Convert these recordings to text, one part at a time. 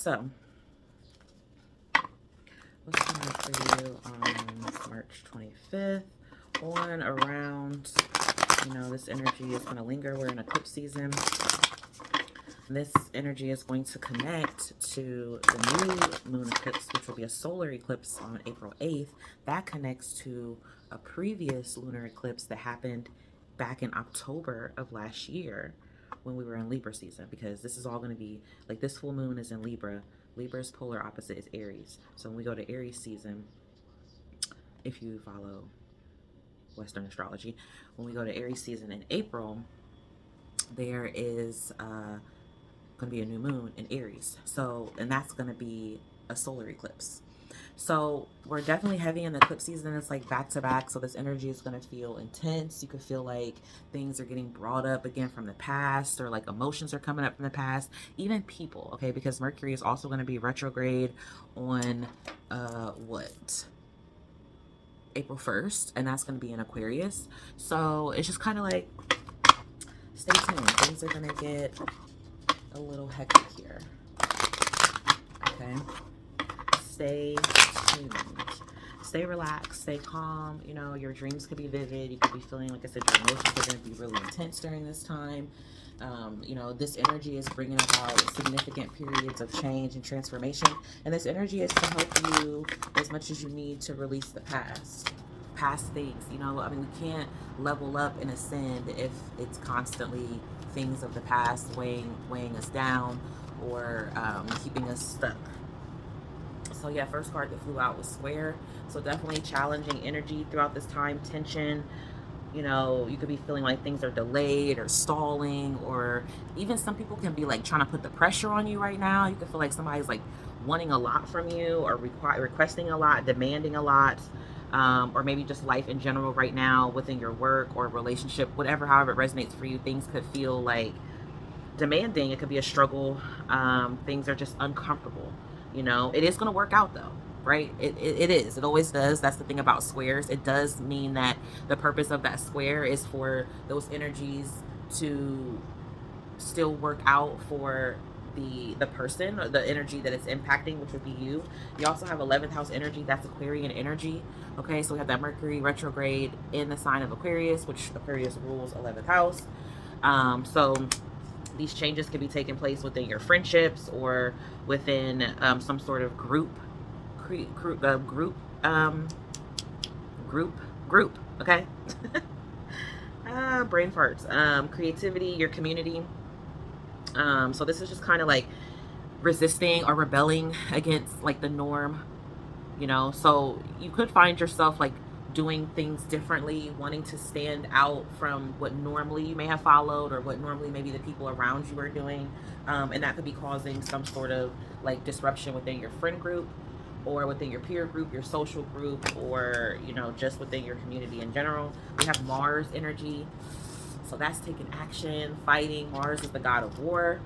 So what's coming up for you on March 25th? On around, you know, this energy is going to linger. We're in eclipse season. This energy is going to connect to the new moon eclipse, which will be a solar eclipse on April 8th. That connects to a previous lunar eclipse that happened back in October of last year when we were in Libra season, because this is all going to be like, this full moon is in Libra. Libra's polar opposite is Aries. So when we go to Aries season, if you follow Western astrology, when we go to Aries season in April, there is going to be a new moon in Aries. So, and that's going to be a solar eclipse. So we're definitely heavy in the eclipse season. It's like back to back. So this energy is going to feel intense. You could feel like things are getting brought up again from the past, or like emotions are coming up from the past, even people. Okay. Because Mercury is also going to be retrograde on, April 1st. And that's going to be in Aquarius. So it's just kind of like, stay tuned. Things are going to get a little hectic here. Okay. Stay tuned. Stay relaxed. Stay calm. You know, your dreams could be vivid. You could be feeling, like I said, your emotions are going to be really intense during this time. You know, this energy is bringing about significant periods of change and transformation. And this energy is to help you as much as you need to release the past things. You know, I mean, we can't level up and ascend if it's constantly things of the past weighing us down, or keeping us stuck. So yeah, first card that flew out was Square. So definitely challenging energy throughout this time. Tension. You know, you could be feeling like things are delayed or stalling, or even some people can be like trying to put the pressure on you right now. You could feel like somebody's like wanting a lot from you, or requesting a lot, demanding a lot, or maybe just life in general right now within your work or relationship, whatever, however it resonates for you. Things could feel like demanding. It could be a struggle. Things are just uncomfortable. You know, it is going to work out though. Right? It is. It always does. That's the thing about squares. It does mean that the purpose of that square is for those energies to still work out for the person, or the energy that it's impacting, which would be you. You also have 11th house energy. That's Aquarian energy. Okay, so we have that Mercury retrograde in the sign of Aquarius, which Aquarius rules 11th house. So these changes could be taking place within your friendships, or within some sort of group. Group, okay. Brain farts. Creativity, your community. So this is just kind of like resisting or rebelling against like the norm, you know. So you could find yourself like doing things differently, wanting to stand out from what normally you may have followed, or what normally maybe the people around you are doing, and that could be causing some sort of like disruption within your friend group, or within your peer group, your social group, or, you know, just within your community in general. We have Mars energy. So that's taking action, fighting. Mars is the god of war.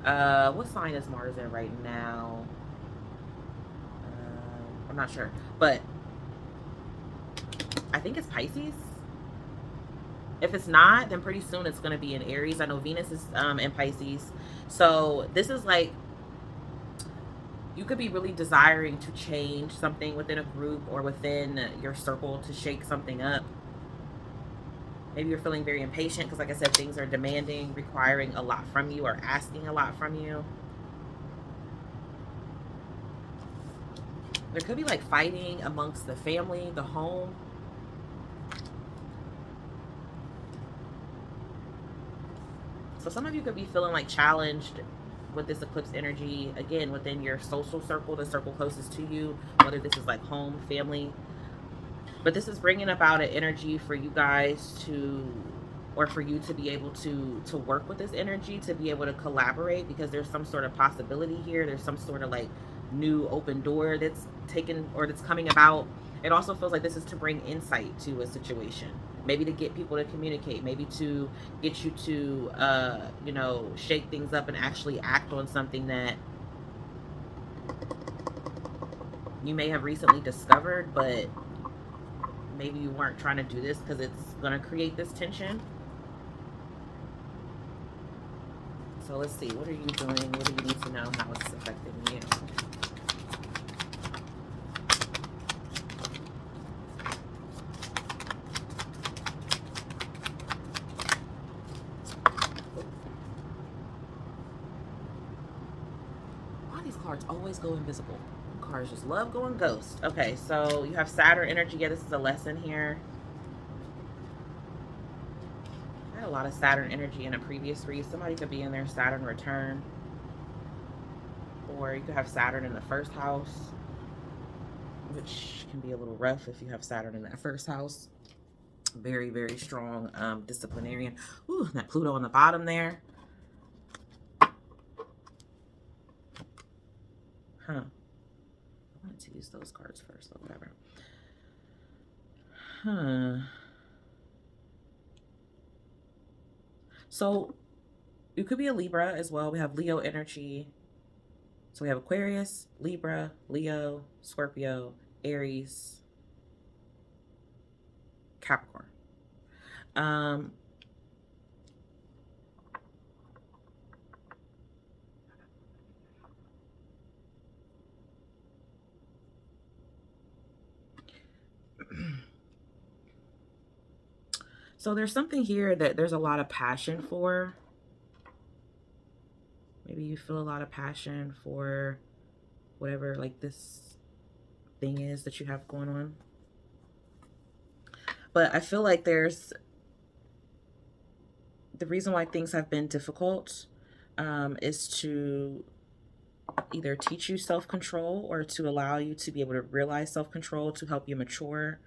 What sign is Mars in right now? I'm not sure. But I think it's Pisces. If it's not, then pretty soon it's going to be in Aries. I know Venus is in Pisces. So this is like, you could be really desiring to change something within a group or within your circle, to shake something up. Maybe you're feeling very impatient because, like I said, things are demanding, requiring a lot from you, or asking a lot from you. There could be like fighting amongst the family, the home. So some of you could be feeling like challenged with this eclipse energy, again, within your social circle, the circle closest to you, whether this is like home, family. But this is bringing about an energy for you guys to, or for you to be able to work with this energy, to be able to collaborate, because there's some sort of possibility here. There's some sort of like new open door that's taken, or that's coming about. It also feels like this is to bring insight to a situation, maybe to get people to communicate, maybe to get you to, you know, shake things up and actually act on something that you may have recently discovered, but maybe you weren't trying to do this because it's going to create this tension. So let's see, what are you doing? What do you need to know? How it's affecting you? these cards always go invisible? Cards just love going ghost. Okay, so you have Saturn energy. Yeah, this is a lesson here. I had a lot of Saturn energy in a previous read. Somebody could be in their Saturn return. Or you could have Saturn in the first house, which can be a little rough if you have Saturn in that first house. Very, very strong disciplinarian. Ooh, that Pluto on the bottom there. Huh. I wanted to use those cards first, but whatever. Huh. So you could be a Libra as well. We have Leo energy. So we have Aquarius, Libra, Leo, Scorpio, Aries, Capricorn. So there's something here that there's a lot of passion for. Maybe you feel a lot of passion for whatever like this thing is that you have going on. But I feel like there's the reason why things have been difficult is to either teach you self-control or to allow you to be able to realize self-control, to help you mature.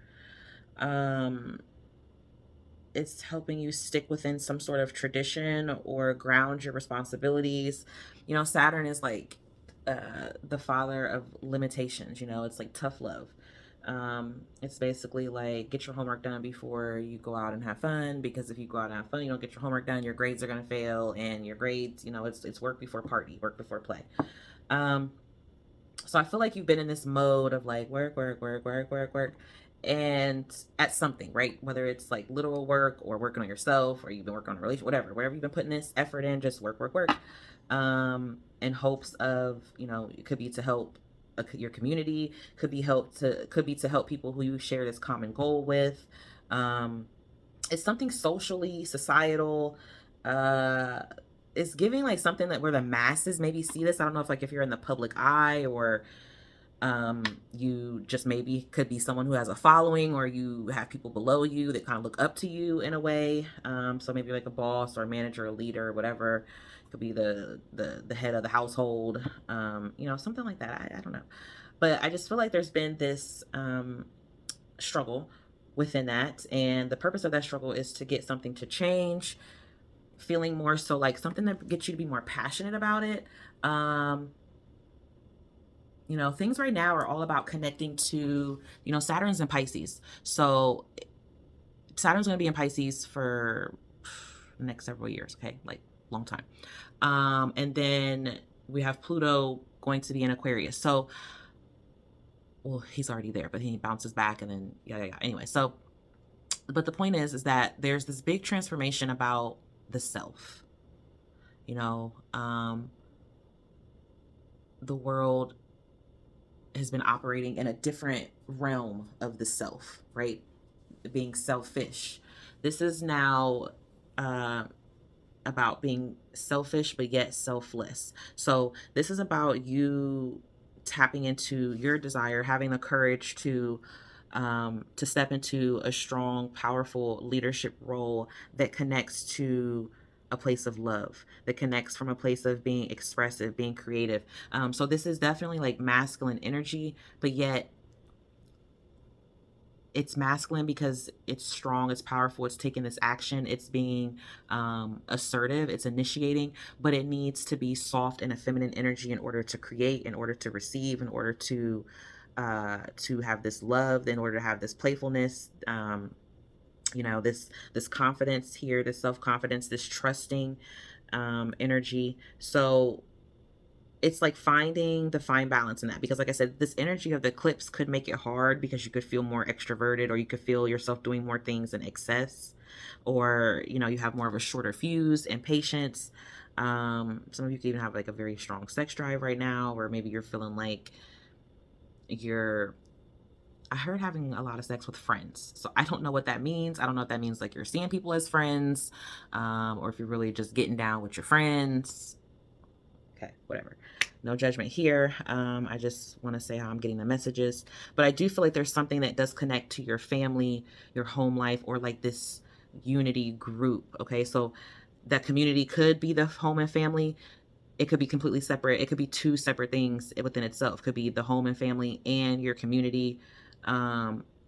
It's helping you stick within some sort of tradition or ground your responsibilities. You know, Saturn is like the father of limitations. You know, it's like tough love. It's basically like get your homework done before you go out and have fun, because if you go out and have fun, you don't get your homework done, your grades are going to fail, and your grades, you know, it's work before party, work before play. So I feel like you've been in this mode of like work, and at something, right? Whether it's like literal work or working on yourself, or you've been working on a relationship, whatever you've been putting this effort in, just work. In hopes of, you know, it could be to help your community, could be to help people who you share this common goal with. It's something socially, societal. It's giving like something that where the masses maybe see this. I don't know if you're in the public eye, or you just maybe could be someone who has a following, or you have people below you that kind of look up to you in a way. So maybe like a boss or a manager, a leader, or whatever. It could be the head of the household, you know, something like that. I don't know. But I just feel like there's been this struggle within that. And the purpose of that struggle is to get something to change, feeling more so like something that gets you to be more passionate about it. You know, things right now are all about connecting to, you know, Saturn's in Pisces. So Saturn's going to be in Pisces for the next several years, okay? Like long time. And then we have Pluto going to be in Aquarius. So, well, he's already there, but he bounces back and then, yeah. Anyway, so, but the point is that there's this big transformation about the self, you know, the world has been operating in a different realm of the self, right? Being selfish. This is now about being selfish, but yet selfless. So this is about you tapping into your desire, having the courage to step into a strong, powerful leadership role that connects to a place of love, that connects from a place of being expressive, being creative. So this is definitely like masculine energy, but yet it's masculine because it's strong, it's powerful, it's taking this action, it's being assertive, it's initiating, but it needs to be soft and a feminine energy in order to create, in order to receive, in order to have this love, in order to have this playfulness, you know, this confidence here, this self-confidence, this trusting energy. So it's like finding the fine balance in that, because like I said, this energy of the eclipse could make it hard because you could feel more extroverted, or you could feel yourself doing more things in excess, or, you know, you have more of a shorter fuse and patience. Some of you could even have like a very strong sex drive right now, or maybe you're feeling like I heard having a lot of sex with friends. So I don't know what that means. I don't know if that means like you're seeing people as friends, or if you're really just getting down with your friends. Okay, whatever. No judgment here. I just want to say how I'm getting the messages. But I do feel like there's something that does connect to your family, your home life, or like this unity group. Okay, so that community could be the home and family. It could be completely separate. It could be two separate things within itself. It could be the home and family and your community.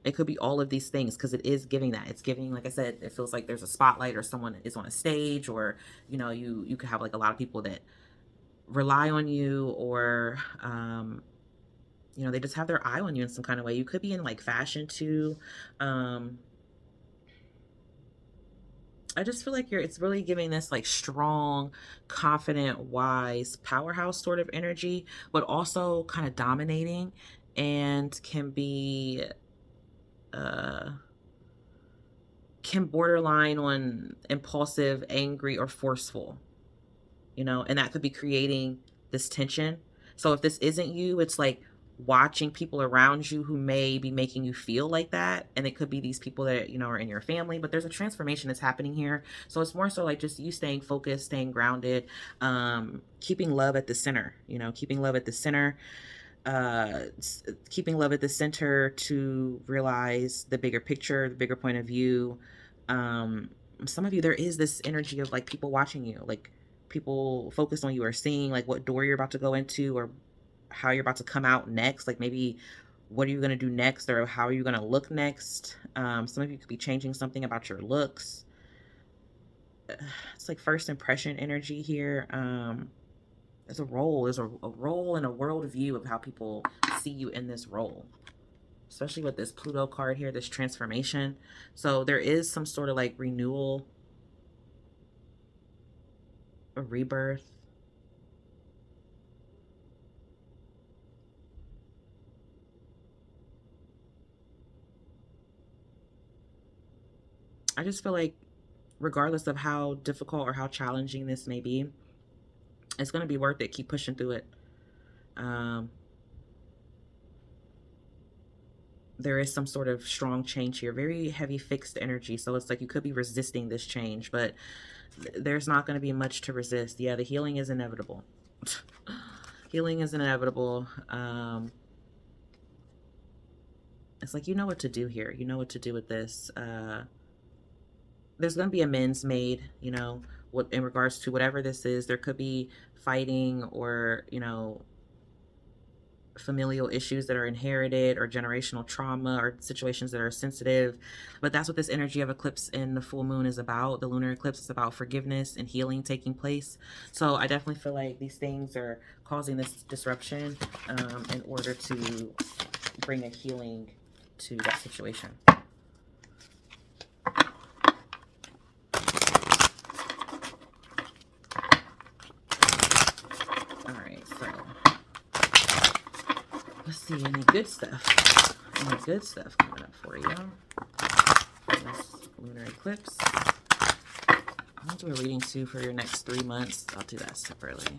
It could be all of these things, because it is giving that. It's giving, like I said, it feels like there's a spotlight, or someone is on a stage, or you could have like a lot of people that rely on you, or they just have their eye on you in some kind of way. You could be in like fashion too. I just feel like it's really giving this like strong, confident, wise, powerhouse sort of energy, but also kind of dominating, and can borderline on impulsive, angry, or forceful, and that could be creating this tension. So if this isn't you, it's like watching people around you who may be making you feel like that. And it could be these people that, are in your family, but there's a transformation that's happening here. So it's more so like just you staying focused, staying grounded, keeping love at the center, keeping love at the center, keeping love at the center to realize the bigger picture, the bigger point of view. Some of you, there is this energy of like people watching you, like people focused on you, or seeing like what door you're about to go into, or how you're about to come out next. Like maybe what are you going to do next, or how are you going to look next? Some of you could be changing something about your looks. It's like first impression energy here. There's a role and a worldview of how people see you in this role, especially with this Pluto card here, this transformation. So there is some sort of like renewal, a rebirth. I just feel like regardless of how difficult or how challenging this may be, it's going to be worth it. Keep pushing through it. There is some sort of strong change here, very heavy fixed energy. So it's like you could be resisting this change, but there's not going to be much to resist. Yeah, the healing is inevitable. Healing is inevitable. It's like, you know what to do here. You know what to do with this. There's going to be amends made, what in regards to whatever this is. There could be fighting, or, familial issues that are inherited, or generational trauma, or situations that are sensitive. But that's what this energy of eclipse and the full moon is about. The lunar eclipse is about forgiveness and healing taking place. So I definitely feel like these things are causing this disruption in order to bring a healing to that situation. Let's see, any good stuff? Any good stuff coming up for you? This lunar eclipse. I'll do a reading too for your next 3 months. I'll do that separately.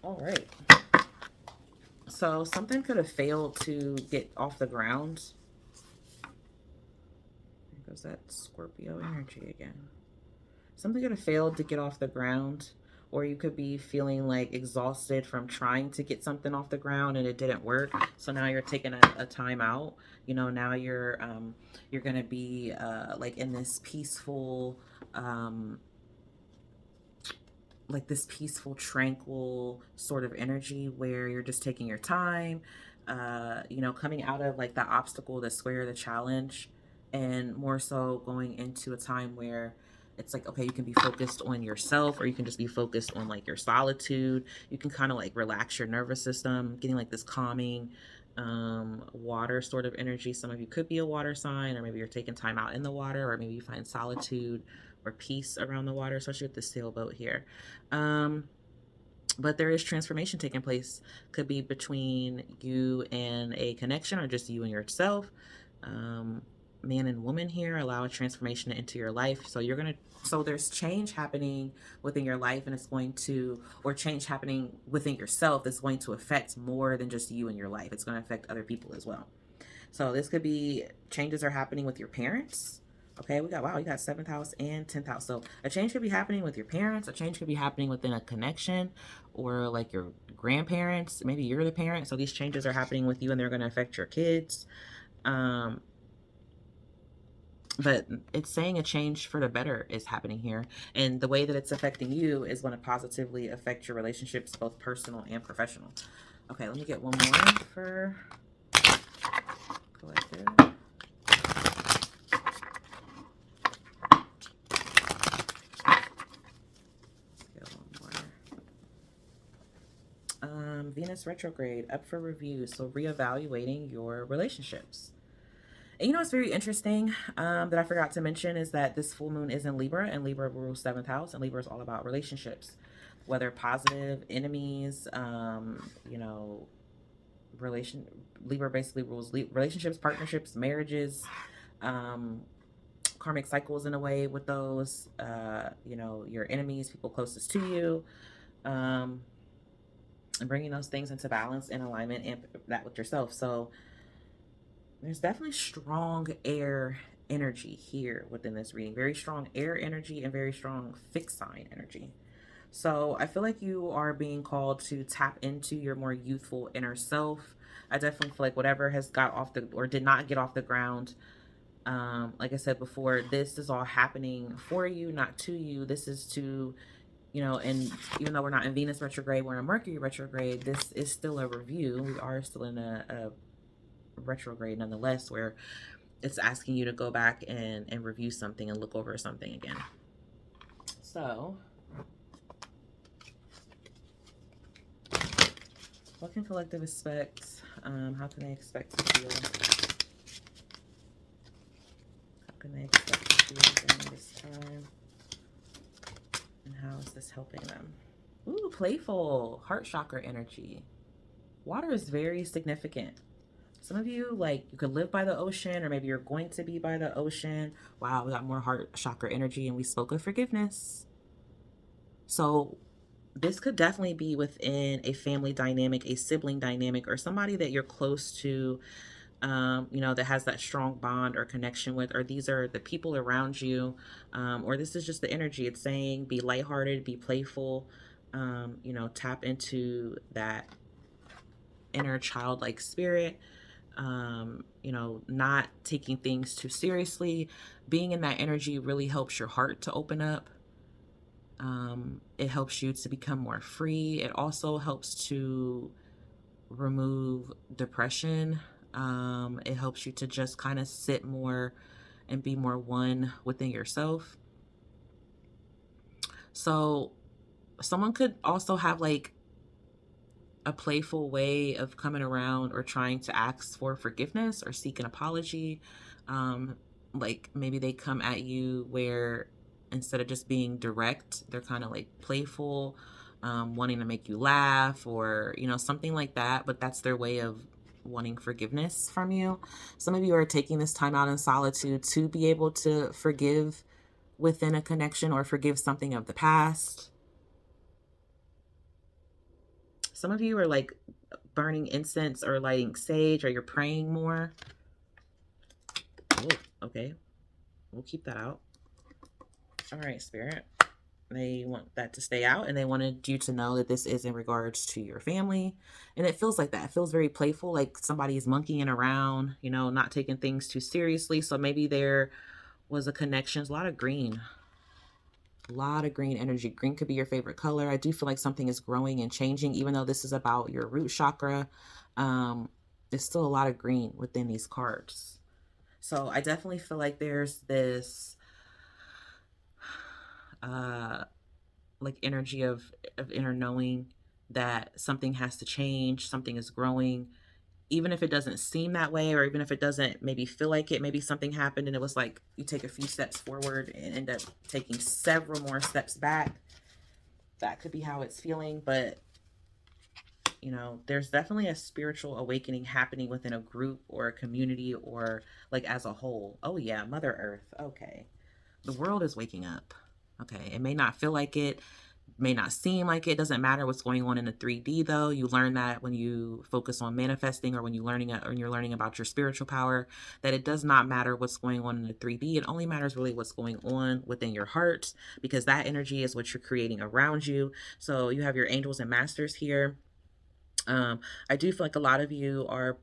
All right. So something could have failed to get off the ground. There goes that Scorpio energy again. Something could have failed to get off the ground. Or you could be feeling like exhausted from trying to get something off the ground and it didn't work. So now you're taking a time out. Now you're gonna be like in this peaceful, tranquil sort of energy where you're just taking your time. Coming out of like the obstacle, the square, the challenge, and more so going into a time where it's like, okay, you can be focused on yourself, or you can just be focused on like your solitude. You can kind of like relax your nervous system, getting like this calming water sort of energy. Some of you could be a water sign, or maybe you're taking time out in the water, or maybe you find solitude or peace around the water, especially with the sailboat here. But there is transformation taking place. Could be between you and a connection, or just you and yourself. Man and woman here, allow a transformation into your life. So there's change happening within your life, and it's going to, or change happening within yourself that's going to affect more than just you and your life. It's going to affect other people as well. So this could be changes are happening with your parents, Okay, we got, wow, you got 7th house and 10th house. So a change could be happening with your parents. A change could be happening within a connection, or like your grandparents. Maybe you're the parent. So these changes are happening with you and they're going to affect your kids. But it's saying a change for the better is happening here. And the way that it's affecting you is going to positively affect your relationships, both personal and professional. Okay, let me get one more for collective. Venus retrograde, up for review. So reevaluating your relationships. And you know what's very interesting that I forgot to mention is that this full moon is in Libra, and Libra rules 7th house, and Libra is all about relationships, whether positive, enemies, you know, Libra basically rules relationships, partnerships, marriages, karmic cycles in a way with those, you know, your enemies, people closest to you, and bringing those things into balance and alignment, and that with yourself. So there's definitely strong air energy here within this reading. Very strong air energy and very strong fixed sign energy. So I feel like you are being called to tap into your more youthful inner self. I definitely feel like whatever has got off the, or did not get off the ground, like I said before, this is all happening for you, not to you. This is to, you know, and even though we're not in Venus retrograde, we're in Mercury retrograde, this is still a review. We are still in a retrograde nonetheless, where it's asking you to go back and review something and look over something again. So what can collective expect? How can they expect to feel? How can they expect to feel during this time? And how is this helping them? Ooh, playful, heart chakra energy. Water is very significant. Some of you, like, you could live by the ocean, or maybe you're going to be by the ocean. Wow, we got more heart chakra energy, and we spoke of forgiveness. So this could definitely be within a family dynamic, a sibling dynamic, or somebody that you're close to, you know, that has that strong bond or connection with, or these are the people around you, or this is just the energy. It's saying be lighthearted, be playful, you know, tap into that inner childlike spirit, you know, not taking things too seriously. Being in that energy really helps your heart to open up. It helps you to become more free. It also helps to remove depression. It helps you to just kind of sit more and be more one within yourself. So someone could also have like a playful way of coming around or trying to ask for forgiveness or seek an apology. Like maybe they come at you where instead of just being direct, they're kind of like playful, wanting to make you laugh, or, you know, something like that. But that's their way of wanting forgiveness from you. Some of you are taking this time out in solitude to be able to forgive within a connection or forgive something of the past. Some of you are like burning incense or lighting sage, or you're praying more. Oh, okay. We'll keep that out. All right, Spirit. They want that to stay out, and they wanted you to know that this is in regards to your family. And it feels like that. It feels very playful, like somebody's monkeying around, you know, not taking things too seriously. So maybe there was a connection. There's a lot of green. A lot of green energy. Green could be your favorite color. I do feel like something is growing and changing, even though this is about your root chakra. There's still a lot of green within these cards. So I definitely feel like there's this like energy of inner knowing that something has to change, something is growing, even if it doesn't seem that way, or even if it doesn't maybe feel like it. Maybe something happened and it was like you take a few steps forward and end up taking several more steps back. That could be how it's feeling. But you know, there's definitely a spiritual awakening happening within a group or a community, or like as a whole. Oh yeah, Mother Earth. Okay, the world is waking up. Okay, it may not feel like it. may not seem like it. Doesn't matter what's going on in the 3D though. You learn that when you focus on manifesting, or when you're learning about your spiritual power, that it does not matter what's going on in the 3D. It only matters really what's going on within your heart, because that energy is what you're creating around you. So you have your angels and masters here. I do feel like a lot of you are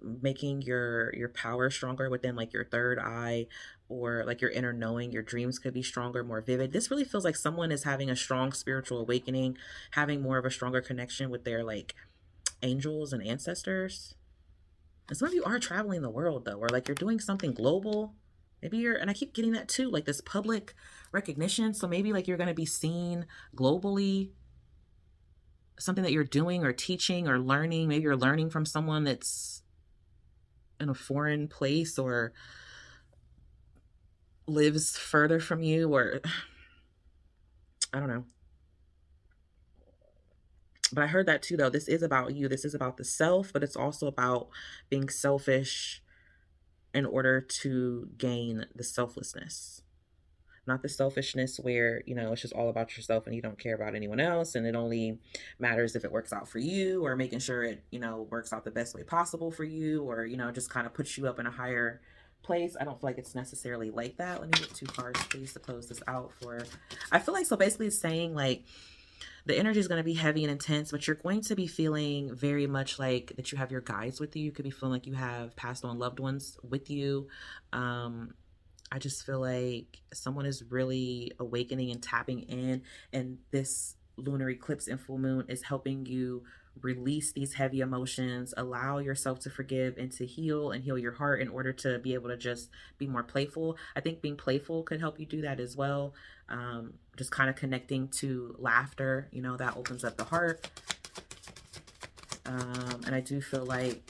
making your power stronger within like your third eye, or like your inner knowing. Your dreams could be stronger, more vivid. This really feels like someone is having a strong spiritual awakening, having more of a stronger connection with their like angels and ancestors. And some of you are traveling the world though, or like you're doing something global. Maybe you're, and I keep getting that too, like this public recognition. So maybe like you're going to be seen globally, something that you're doing or teaching or learning. Maybe you're learning from someone that's in a foreign place, or lives further from you, or I don't know. But I heard that too though. This is about you. This is about the self, but it's also about being selfish in order to gain the selflessness. Not the selfishness where, you know, it's just all about yourself and you don't care about anyone else, and it only matters if it works out for you, or making sure it, you know, works out the best way possible for you, or, you know, just kind of puts you up in a higher place. I don't feel like it's necessarily like that. Let me get 2 cards please to close this out for. I feel like, so basically it's saying like the energy is going to be heavy and intense, but you're going to be feeling very much like that you have your guides with you. You could be feeling like you have passed on loved ones with you. I just feel like someone is really awakening and tapping in, and this lunar eclipse and full moon is helping you release these heavy emotions, allow yourself to forgive and to heal, and heal your heart in order to be able to just be more playful. I think being playful could help you do that as well. Just kind of connecting to laughter, you know, that opens up the heart. And I do feel like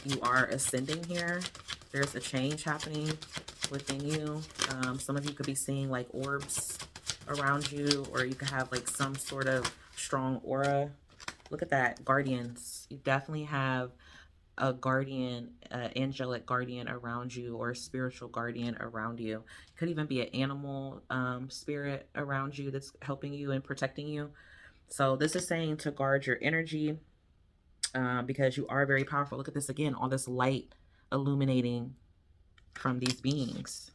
you are ascending here. There's a change happening within you. Some of you could be seeing like orbs around you, or you could have like some sort of strong aura. Look at that, guardians. You definitely have a guardian, angelic guardian around you, or a spiritual guardian around you. Could even be an animal spirit around you that's helping you and protecting you. So this is saying to guard your energy, because you are very powerful. Look at this again, all this light illuminating from these beings.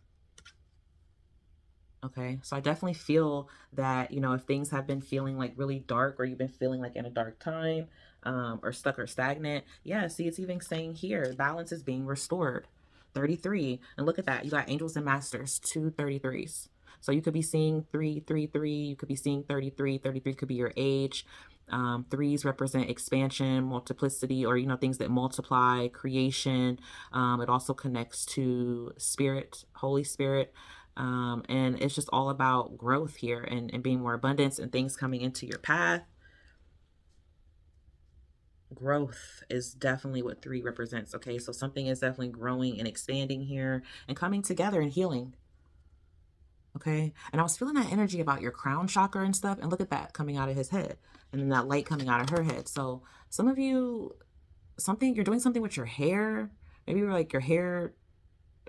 Okay, so I definitely feel that, you know, if things have been feeling like really dark, or you've been feeling like in a dark time, or stuck or stagnant, yeah, see, it's even saying here balance is being restored. 33, and look at that, you got angels and masters, 2 33s. So you could be seeing 333, you could be seeing 33. 33 could be your age. Threes represent expansion, multiplicity, or, you know, things that multiply, creation. It also connects to spirit, Holy Spirit. And it's just all about growth here, and being more abundance and things coming into your path. Growth is definitely what 3 represents. Okay, so something is definitely growing and expanding here and coming together and healing. Okay, and I was feeling that energy about your crown chakra and stuff, and look at that coming out of his head, and then that light coming out of her head. So some of you, you're doing something with your hair. Maybe you're like your hair,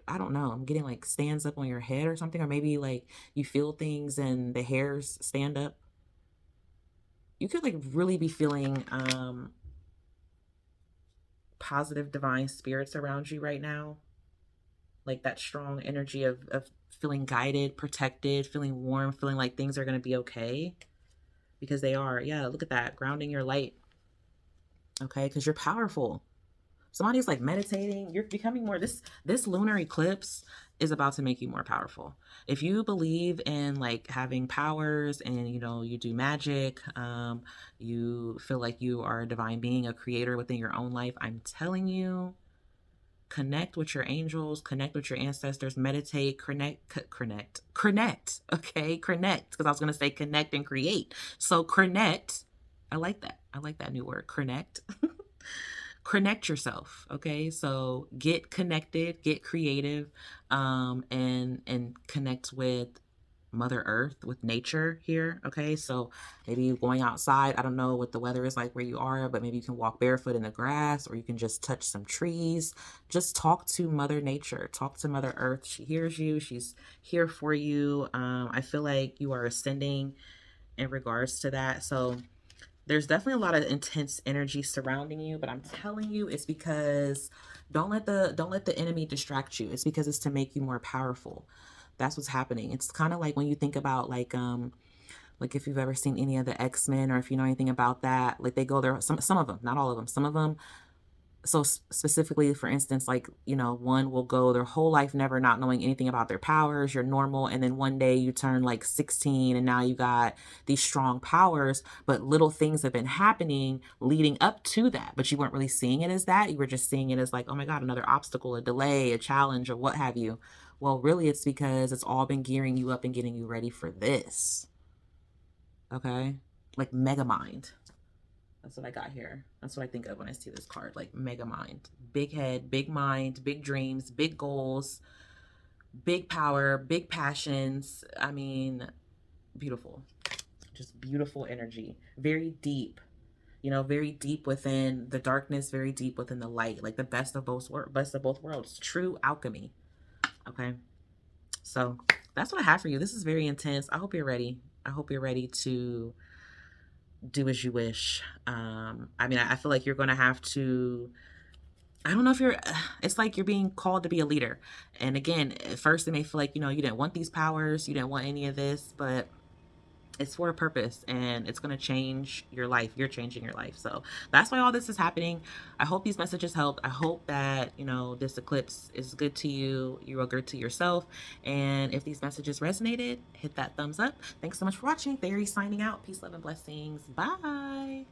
I don't know, I'm getting like stands up on your head or something, or maybe like you feel things and the hairs stand up. You could like really be feeling positive divine spirits around you right now, like that strong energy of feeling guided, protected, feeling warm, feeling like things are going to be okay, because they are. Yeah, look at that, grounding your light. Okay, because you're powerful. Somebody's like meditating, you're becoming more, this lunar eclipse is about to make you more powerful. If you believe in like having powers, and, you know, you do magic, you feel like you are a divine being, a creator within your own life, I'm telling you, connect with your angels, connect with your ancestors, meditate, connect. Okay, connect, because I was going to say connect and create. So connect, I like that new word, connect. Connect yourself. Okay, so get connected, get creative, and connect with Mother Earth, with nature here. Okay, so maybe you going outside, I don't know what the weather is like where you are, but maybe you can walk barefoot in the grass, or you can just touch some trees. Just talk to Mother Nature, talk to Mother Earth. She hears you, she's here for you. I feel like you are ascending in regards to that. So there's definitely a lot of intense energy surrounding you, but I'm telling you, it's because don't let the enemy distract you. It's because it's to make you more powerful. That's what's happening. It's kind of like when you think about like if you've ever seen any of the X-Men, or if you know anything about that, like they go there, some of them, not all of them, some of them. So specifically, for instance, like, you know, one will go their whole life never not knowing anything about their powers. You're normal, and then one day you turn like 16 and now you got these strong powers, but little things have been happening leading up to that, but you weren't really seeing it as that. You were just seeing it as like, oh my God, another obstacle, a delay, a challenge, or what have you. Well, really, it's because it's all been gearing you up and getting you ready for this. Okay, like mega mind. That's what I got here. That's what I think of when I see this card, like mega mind. Big head, big mind, big dreams, big goals, big power, big passions. I mean, beautiful. Just beautiful energy. Very deep. You know, very deep within the darkness, very deep within the light. Like the best of both worlds. True alchemy. Okay. So that's what I have for you. This is very intense. I hope you're ready. I hope you're ready to do as you wish. I mean, I feel like you're going to have to, I don't know if you're, it's like you're being called to be a leader. And again, at first it may feel like, you know, you didn't want these powers, you didn't want any of this, but it's for a purpose, and it's going to change your life. You're changing your life. So that's why all this is happening. I hope these messages helped. I hope that, you know, this eclipse is good to you. You are good to yourself. And if these messages resonated, hit that thumbs up. Thanks so much for watching. Fairy signing out. Peace, love, and blessings. Bye.